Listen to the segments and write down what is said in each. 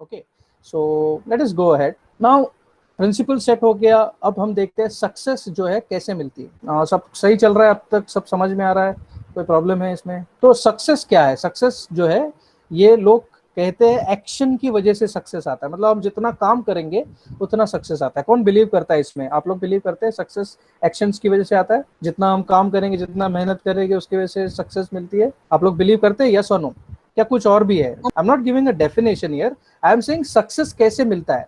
Okay, so let us go ahead now. Principal set हो गया, अब हम देखते हैं सक्सेस जो है कैसे मिलती है। सब सही चल रहा है अब तक, सब समझ में आ रहा है, कोई प्रॉब्लम है इसमें? तो सक्सेस क्या है? सक्सेस जो है, ये लोग कहते हैं एक्शन की वजह से सक्सेस आता है, मतलब हम जितना काम करेंगे उतना सक्सेस आता है। कौन बिलीव करता है इसमें? आप लोग बिलीव करते हैं सक्सेस एक्शंस की वजह से आता है? जितना हम काम करेंगे, जितना मेहनत करेंगे, उसकी वजह से सक्सेस मिलती है। आप लोग बिलीव करते हैं? यस और नो? क्या कुछ और भी है? I am not giving a definition here, I am saying success कैसे मिलता है।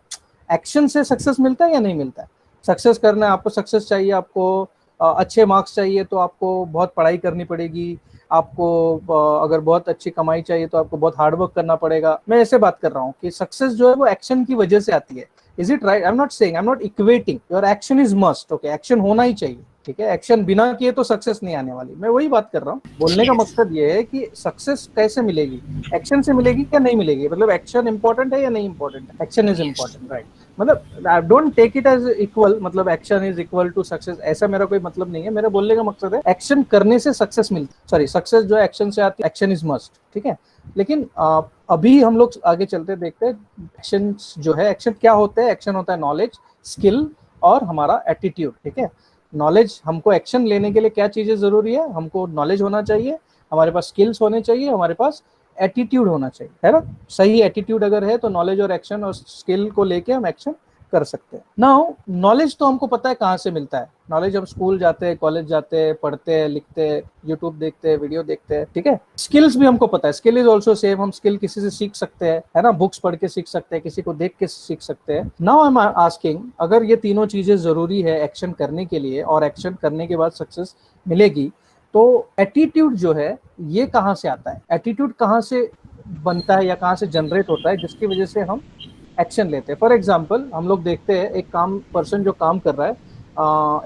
एक्शन से सक्सेस मिलता है या नहीं मिलता है? सक्सेस करना है, आपको सक्सेस चाहिए, आपको अच्छे मार्क्स चाहिए तो आपको बहुत पढ़ाई करनी पड़ेगी, आपको अगर बहुत अच्छी कमाई चाहिए तो आपको बहुत हार्डवर्क करना पड़ेगा। मैं ऐसे बात कर रहा हूँ कि सक्सेस जो है वो एक्शन की वजह से आती है। Is it right? I am not saying, I am not equating, your action is must. Okay, action होना ही चाहिए, ठीक है? एक्शन बिना किए तो सक्सेस नहीं आने वाली। मैं वही बात कर रहा हूँ। बोलने का मकसद ये है कि सक्सेस कैसे मिलेगी, एक्शन से मिलेगी क्या नहीं मिलेगी? मतलब एक्शन इंपॉर्टेंट है या नहीं इंपॉर्टेंट है? Action is important, right? मतलब don't take it as equal, मतलब action is equal to success, ऐसा मेरा कोई मतलब नहीं है। मेरा बोलने का मकसद है एक्शन करने से सक्सेस मिलती, सॉरी, सक्सेस जो है एक्शन से आती है, एक्शन इज मस्ट, ठीक है? लेकिन अभी हम लोग आगे चलते देखते हैं एक्शन जो है, एक्शन क्या होते हैं? एक्शन होता है नॉलेज, स्किल और हमारा एटीट्यूड, ठीक है? नॉलेज, हमको एक्शन लेने के लिए क्या चीजें जरूरी है? हमको नॉलेज होना चाहिए, हमारे पास स्किल्स होने चाहिए, हमारे पास एटीट्यूड होना चाहिए, है ना? सही एटीट्यूड अगर है तो नॉलेज और एक्शन और स्किल को लेके हम एक्शन कर सकते हैं। नाउ नॉलेज तो हमको पता है कहाँ से मिलता है। नॉलेज हम स्कूल जाते हैं, कॉलेज जाते हैं, पढ़ते हैं, लिखते हैं, यूट्यूब देखते हैं, वीडियो देखते हैं, ठीक है? स्किल्स भी हमको पता है, स्किल इज ऑल्सो सेम। हम स्किल किसी से सीख सकते हैं, है ना? बुक्स पढ़ के सीख सकते हैं, किसी को देख के सीख सकते हैं। नाउ आई एम आस्किंग, अगर ये तीनों चीजें जरूरी है एक्शन करने के लिए और एक्शन करने के बाद सक्सेस मिलेगी, तो एटीट्यूड जो है ये कहाँ से आता है? एटीट्यूड कहाँ से बनता है या कहाँ से जनरेट होता है जिसकी वजह से हम एक्शन लेते हैं? फॉर एग्जाम्पल, हम लोग देखते हैं एक काम पर्सन जो काम कर रहा है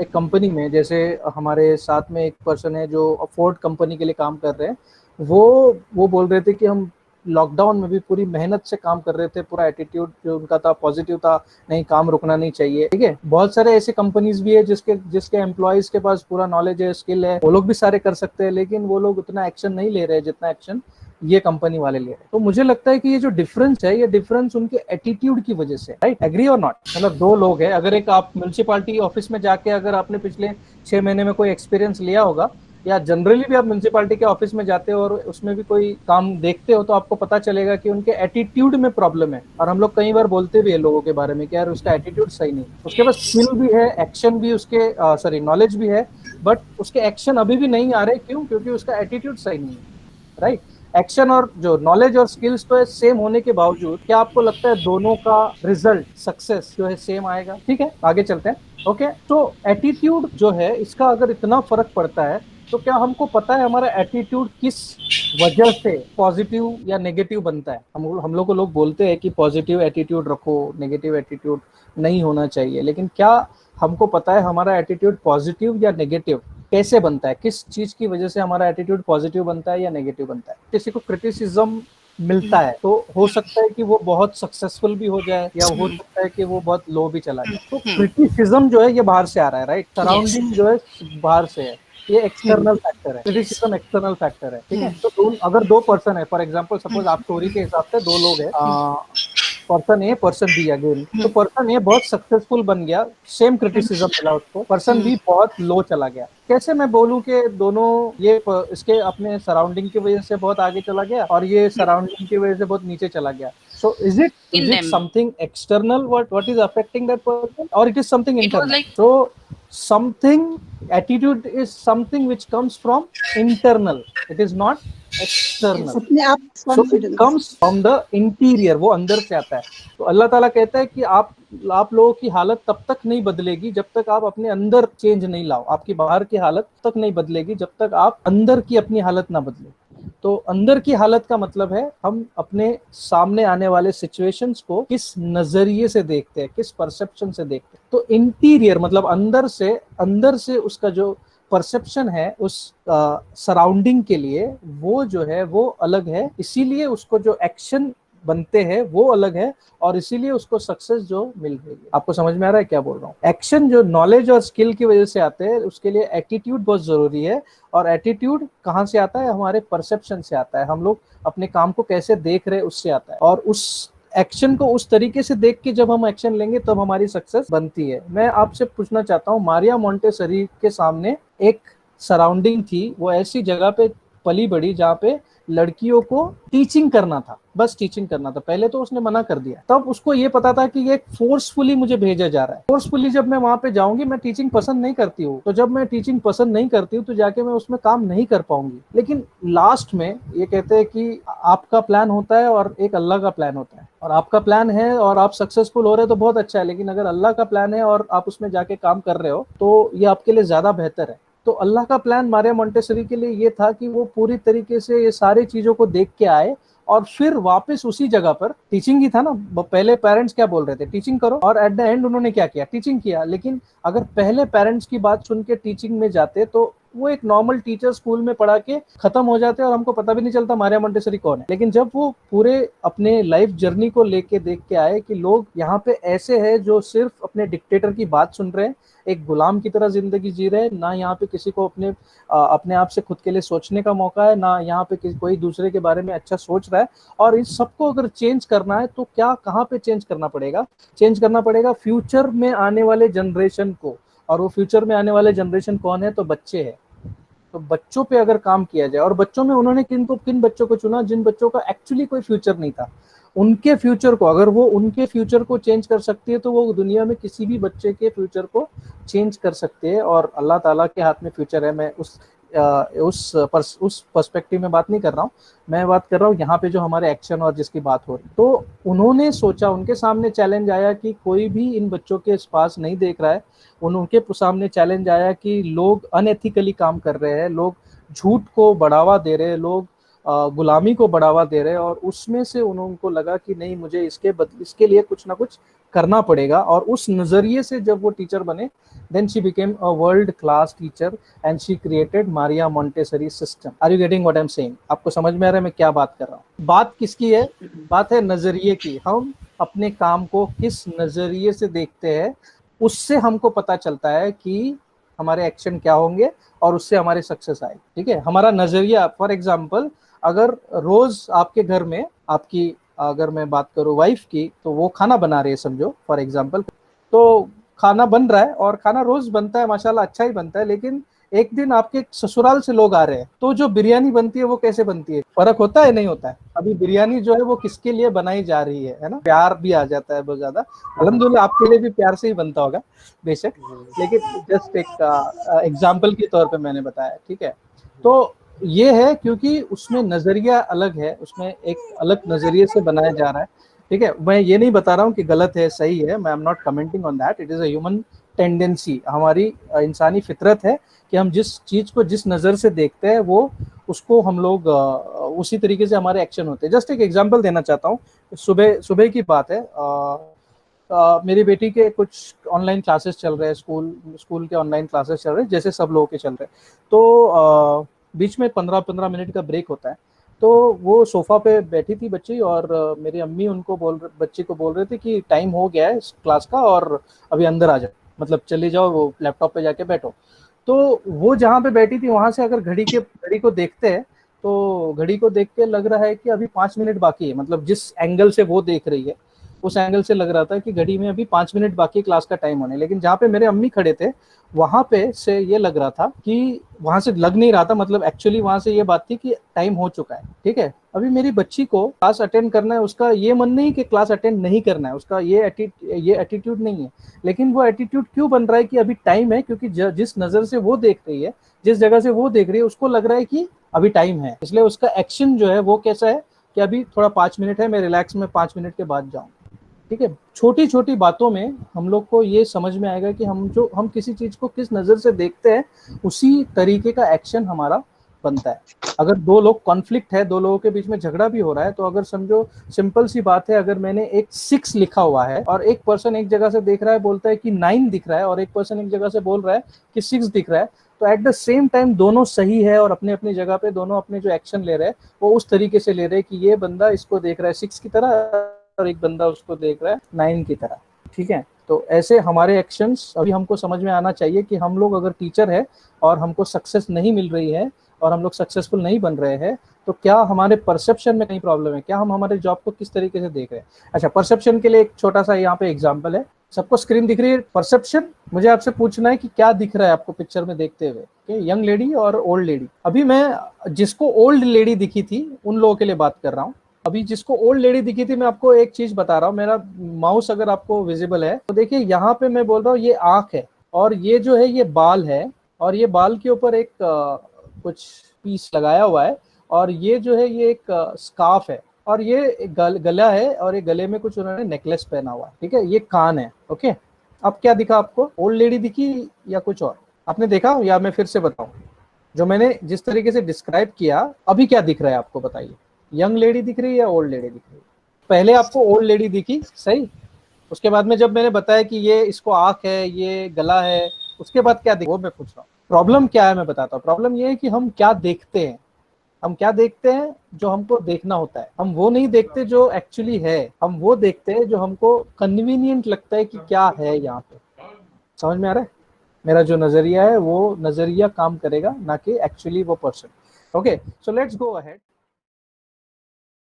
एक कंपनी में, जैसे हमारे साथ में एक पर्सन है जो फोर्ड कंपनी के लिए काम कर रहे हैं। वो बोल रहे थे कि हम लॉकडाउन में भी पूरी मेहनत से काम कर रहे थे, पूरा एटीट्यूड जो उनका था पॉजिटिव था, नहीं काम रुकना नहीं चाहिए, ठीक है? बहुत सारे ऐसे कंपनीज भी है जिसके जिसके एम्प्लॉयज के पास पूरा नॉलेज है, स्किल है, वो लोग भी सारे कर सकते हैं, लेकिन वो लोग उतना एक्शन नहीं ले रहे जितना एक्शन ये कंपनी वाले ले रहे हैं। तो मुझे लगता है कि ये जो डिफरेंस है, ये डिफरेंस उनके एटीट्यूड की वजह से, राइट? एग्री और नॉट? मतलब दो लोग हैं, अगर एक आप म्यूनसिपालिटी ऑफिस में जाके अगर आपने पिछले 6 महीने में कोई एक्सपीरियंस लिया होगा, या जनरली भी आप म्यूनसिपालिटी के ऑफिस में जाते हो और उसमें भी कोई काम देखते हो, तो आपको पता चलेगा कि उनके एटीट्यूड में प्रॉब्लम है। और हम लोग कई बार बोलते भी है लोगों के बारे में कि यार उसका एटीट्यूड सही नहीं, उसके पास स्किल भी है, एक्शन भी उसके सॉरी नॉलेज भी है, बट उसके एक्शन अभी भी नहीं आ रहे। क्यों? क्योंकि उसका एटीट्यूड सही नहीं है, राइट? एक्शन और जो नॉलेज और स्किल्स तो सेम होने के बावजूद, क्या आपको लगता है दोनों का रिजल्ट सक्सेस जो है सेम आएगा? ठीक है, आगे चलते हैं। ओके, तो एटीट्यूड जो है इसका अगर इतना फर्क पड़ता है, तो क्या हमको पता है हमारा एटीट्यूड किस वजह से पॉजिटिव या नेगेटिव बनता है? हम लोग को लोग बोलते हैं कि पॉजिटिव एटीट्यूड रखो, नेगेटिव एटीट्यूड नहीं होना चाहिए, लेकिन क्या हमको पता है हमारा एटीट्यूड पॉजिटिव या नेगेटिव कैसे बनता है? किस चीज की वजह से हमारा एटीट्यूड पॉजिटिव बनता है या नेगेटिव बनता है? किसी को क्रिटिसिज्म मिलता है तो हो सकता है कि वो बहुत सक्सेसफुल भी हो जाए, या हो सकता है कि वो बहुत लो भी चला जाए। तो क्रिटिसिज्म जो है ये बाहर से आ रहा है, राइट? सराउंडिंग जो है बाहर से है, ये एक्सटर्नल फैक्टर है। क्रिटिसिज्म एक्सटर्नल फैक्टर है, ठीक है? तो अगर दो पर्सन है, फॉर एग्जांपल सपोज आप स्टोरी के हिसाब से दो लोग है, person A person B again, तो पर्सन ए बहुत सक्सेसफुल बन गया, सेम क्रिटिसिज्म मिला उसको, पर्सन बी बहुत लो चला गया। कैसे मैं बोलूं कि दोनों ये इसके अपने सराउंडिंग की वजह से बहुत आगे चला गया और ये सराउंडिंग की वजह से बहुत नीचे चला गया? So is it something external what is affecting that person, or it is something internal? So something, attitude is something which comes from internal, it is not external. अपने आप So it confidence comes from the interior, वो अंदर से आता है। तो अल्लाह ताला कहता है कि आप लोगों की हालत तब तक नहीं बदलेगी जब तक आप अपने अंदर चेंज नहीं लाओ, आपकी बाहर की हालत तक नहीं बदलेगी जब तक आप अंदर की अपनी हालत ना बदले। तो अंदर की हालत का मतलब है हम अपने सामने आने वाले सिचुएशंस को किस नजरिए से देखते हैं, किस परसेप्शन से देखते हैं। तो इंटीरियर मतलब अंदर से उसका जो परसेप्शन है उस सराउंडिंग के लिए, वो जो है वो अलग है, इसीलिए उसको जो एक्शन बनते हैं वो अलग है, और इसीलिए उसको सक्सेस जो मिल रही है। आपको समझ में आ रहा है क्या बोल रहा हूँ? एक्शन जो नॉलेज और स्किल की वजह से आते हैं, उसके लिए एटीट्यूड बहुत जरूरी है। और एटीट्यूड कहाँ से आता है? हमारे परसेप्शन से आता है, हम लोग अपने काम को कैसे देख रहे हैं उससे आता है। और उस एक्शन को उस तरीके से देख के जब हम एक्शन लेंगे तब हमारी सक्सेस बनती है। मैं आपसे पूछना चाहता हूँ, मारिया मोंटेसरी के सामने एक सराउंडिंग थी, वो ऐसी जगह पे पली बड़ी जहाँ पे लड़कियों को टीचिंग करना था, बस टीचिंग करना था। पहले तो उसने मना कर दिया, तब उसको ये पता था कि ये फोर्सफुली मुझे भेजा जा रहा है, फोर्सफुली जब मैं वहां पे जाऊंगी, मैं टीचिंग पसंद नहीं करती हूँ, तो जब मैं टीचिंग पसंद नहीं करती हूँ तो जाके मैं उसमें काम नहीं कर पाऊंगी। लेकिन लास्ट में ये कहते हैं कि आपका प्लान होता है और एक अल्लाह का प्लान होता है, और आपका प्लान है और आप सक्सेसफुल हो रहे हो तो बहुत अच्छा है, लेकिन अगर अल्लाह का प्लान है और आप उसमें जाके काम कर रहे हो तो ये आपके लिए ज्यादा बेहतर है। तो अल्लाह का प्लान मारिया मोंटेसरी के लिए ये था कि वो पूरी तरीके से ये सारी चीजों को देख के आए और फिर वापस उसी जगह पर, टीचिंग ही था ना, पहले पेरेंट्स क्या बोल रहे थे, टीचिंग करो, और एट द एंड उन्होंने क्या किया, टीचिंग किया। लेकिन अगर पहले पेरेंट्स की बात सुन के टीचिंग में जाते तो वो एक नॉर्मल टीचर स्कूल में पढ़ा के खत्म हो जाते और हमको पता भी नहीं चलता मारिया मोंटेसरी कौन है। लेकिन जब वो पूरे अपने लाइफ जर्नी को लेके देख के आए कि लोग यहाँ पे ऐसे हैं जो सिर्फ अपने डिक्टेटर की बात सुन रहे हैं, एक गुलाम की तरह जिंदगी जी रहे हैं, ना यहाँ पे किसी को अपने आप से खुद के लिए सोचने का मौका है, ना यहाँ पे कोई दूसरे के बारे में अच्छा सोच रहा है। और इस सबको अगर चेंज करना है तो क्या, कहाँ पे चेंज करना पड़ेगा, चेंज करना पड़ेगा फ्यूचर में आने वाले जनरेशन को। और वो फ्यूचर में आने वाले जनरेशन कौन है, तो बच्चे हैं। तो बच्चों पे अगर काम किया जाए, और बच्चों में उन्होंने किन बच्चों को चुना, जिन बच्चों का एक्चुअली कोई फ्यूचर नहीं था, उनके फ्यूचर को, अगर वो उनके फ्यूचर को चेंज कर सकती है तो वो दुनिया में किसी भी बच्चे के फ्यूचर को चेंज कर सकते हैं। और अल्लाह ताला के हाथ में फ्यूचर है। मैं उस पर्सपेक्टिव में बात नहीं कर रहा हूँ, मैं बात कर रहा हूँ यहाँ पे जो हमारे एक्शन और जिसकी बात हो रही। तो उन्होंने सोचा, उनके सामने चैलेंज आया कि कोई भी इन बच्चों के पास नहीं देख रहा है, उनके सामने चैलेंज आया कि लोग अनएथिकली काम कर रहे हैं, लोग झूठ को बढ़ावा दे रहे हैं, लोग गुलामी को बढ़ावा दे रहे हैं, और उसमें से उनको लगा कि नहीं, मुझे इसके लिए कुछ ना कुछ करना पड़ेगा। और उस नजरिए से जब वो टीचर बने, then she became a world class teacher and she created Maria Montessori system. Are you getting what I am saying? आपको समझ में आ रहा है मैं क्या बात कर रहा हूँ? बात किसकी है? बात है नजरिए की। हम अपने काम को किस नजरिए से देखते हैं, उससे हमको पता चलता है कि हमारे एक्शन क्या होंगे और उससे हमारी सक्सेस आएगी। ठीक है, हमारा नजरिया। फॉर एग्जाम्पल, अगर रोज आपके घर में आपकी, अगर मैं बात करूं वाइफ की, तो वो खाना बना रही है समझो, फॉर एग्जाम्पल, तो खाना बन रहा है और खाना रोज बनता है, माशाल्लाह अच्छा ही बनता है, लेकिन एक दिन आपके ससुराल से लोग आ रहे हैं, तो जो बिरयानी बनती है वो कैसे बनती है? फर्क होता है नहीं होता है? अभी बिरयानी जो है वो किसके लिए बनाई जा रही है ना? प्यार भी आ जाता है बहुत ज्यादा। अल्हम्दुलिल्लाह आपके लिए भी प्यार से ही बनता होगा बेशक, लेकिन जस्ट एक एग्जाम्पल के तौर पे मैंने बताया। ठीक है, तो ये है क्योंकि उसमें नजरिया अलग है, उसमें एक अलग नजरिए से बनाया जा रहा है। ठीक है, मैं ये नहीं बता रहा हूँ कि गलत है सही है, मैं am not commenting on that, it is a human tendency, हमारी इंसानी फितरत है कि हम जिस चीज को जिस नजर से देखते हैं वो उसको हम लोग उसी तरीके से हमारे एक्शन होते हैं। जस्ट एक एग्जांपल देना चाहता हूँ। सुबह सुबह की बात है, मेरी बेटी के कुछ ऑनलाइन क्लासेस चल रहे हैं, स्कूल के ऑनलाइन क्लासेस चल रहे हैं जैसे सब लोगों के चल रहे हैं। तो बीच में 15-15 मिनट का ब्रेक होता है। तो वो सोफा पे बैठी थी बच्ची, और मेरी अम्मी उनको बच्ची को बोल रहे थे कि टाइम हो गया है क्लास का और अभी अंदर आ जाओ, मतलब चले जाओ, वो लैपटॉप पे जाके बैठो। तो वो जहाँ पे बैठी थी वहां से अगर घड़ी को देखते हैं तो घड़ी को देख के लग रहा है कि अभी 5 मिनट बाकी है, मतलब जिस एंगल से वो देख रही है उस एंगल से लग रहा था कि घड़ी में अभी 5 मिनट बाकी क्लास का टाइम होने। लेकिन जहाँ पे मेरे अम्मी खड़े थे वहां पे से ये लग रहा था कि, वहां से लग नहीं रहा था, मतलब एक्चुअली वहां से ये बात थी कि टाइम हो चुका है। ठीक है, अभी मेरी बच्ची को क्लास अटेंड करना है, उसका ये मन नहीं कि क्लास अटेंड नहीं करना है, उसका ये एटीट्यूड नहीं है। लेकिन वो एटीट्यूड क्यों बन रहा है कि अभी टाइम है, क्योंकि जिस नजर से वो देख रही है, जिस जगह से वो देख रही है, उसको लग रहा है कि अभी टाइम है, इसलिए उसका एक्शन जो है वो कैसा है कि अभी थोड़ा 5 मिनट है, मैं रिलैक्स में 5 मिनट के बाद जाऊँ। ठीक है, छोटी छोटी बातों में हम लोग को ये समझ में आएगा कि हम किसी चीज को किस नजर से देखते हैं, उसी तरीके का एक्शन हमारा बनता है। अगर दो लोग कॉन्फ्लिक्ट है, दो लोगों के बीच में झगड़ा भी हो रहा है, तो अगर समझो सिंपल सी बात है, अगर मैंने एक 6 लिखा हुआ है और एक पर्सन एक जगह से देख रहा है, बोलता है कि 9 दिख रहा है, और एक पर्सन एक जगह से बोल रहा है कि 6 दिख रहा है, तो एट द सेम टाइम दोनों सही है और अपने अपनी जगह पे दोनों अपने जो एक्शन ले रहे हैं वो उस तरीके से ले रहे हैं कि ये बंदा इसको देख रहा है 6 की तरह और एक बंदा उसको देख रहा है 9 की तरह। ठीक है, तो ऐसे हमारे एक्शंस अभी हमको समझ में आना चाहिए कि हम लोग अगर टीचर है और हमको सक्सेस नहीं मिल रही है और हम लोग सक्सेसफुल नहीं बन रहे हैं, तो क्या हमारे परसेप्शन में कहीं प्रॉब्लम है, क्या हम हमारे जॉब को किस तरीके से देख रहे हैं। अच्छा, परसेप्शन के लिए एक छोटा सा यहाँ पे एग्जांपल है। सबको स्क्रीन दिख रही है? परसेप्शन, मुझे आपसे पूछना है कि क्या दिख रहा है आपको पिक्चर में देखते हुए, यंग लेडी और ओल्ड लेडी। अभी मैं जिसको ओल्ड लेडी दिखी थी उन लोगों के लिए बात कर रहा हूँ। अभी जिसको ओल्ड लेडी दिखी थी, मैं आपको एक चीज बता रहा हूँ, मेरा माउस अगर आपको विजिबल है तो देखिए यहाँ पे मैं बोल रहा हूँ ये आंख है और ये जो है ये बाल है और ये बाल के ऊपर एक कुछ पीस लगाया हुआ है और ये जो है ये एक स्कार्फ है और ये गला है और ये गले में कुछ उन्होंने नेकलेस पहना हुआ है, ठीक है, ये कान है। ओके, अब क्या दिखा आपको? ओल्ड लेडी दिखी या कुछ और आपने देखा, या मैं फिर से बताऊं? जो मैंने जिस तरीके से डिस्क्राइब किया, अभी क्या दिख रहा है आपको बताइए? यंग लेडी दिख रही है या ओल्ड लेडी दिख रही है? पहले आपको ओल्ड लेडी दिखी, सही। उसके बाद में जब मैंने बताया कि ये इसको आंख है, ये गला है, उसके बाद क्या दिखा वो मैं पूछ रहा हूँ। प्रॉब्लम क्या है मैं बताता हूँ। प्रॉब्लम ये है कि हम क्या देखते हैं, हम क्या देखते हैं जो हमको देखना होता है, हम वो नहीं देखते जो एक्चुअली है, हम वो देखते हैं जो हमको कन्वीनियंट लगता है कि क्या है यहाँ पे। समझ में आ रहा है? मेरा जो नजरिया है वो नजरिया काम करेगा, ना कि एक्चुअली वो person. Okay, so let's go ahead.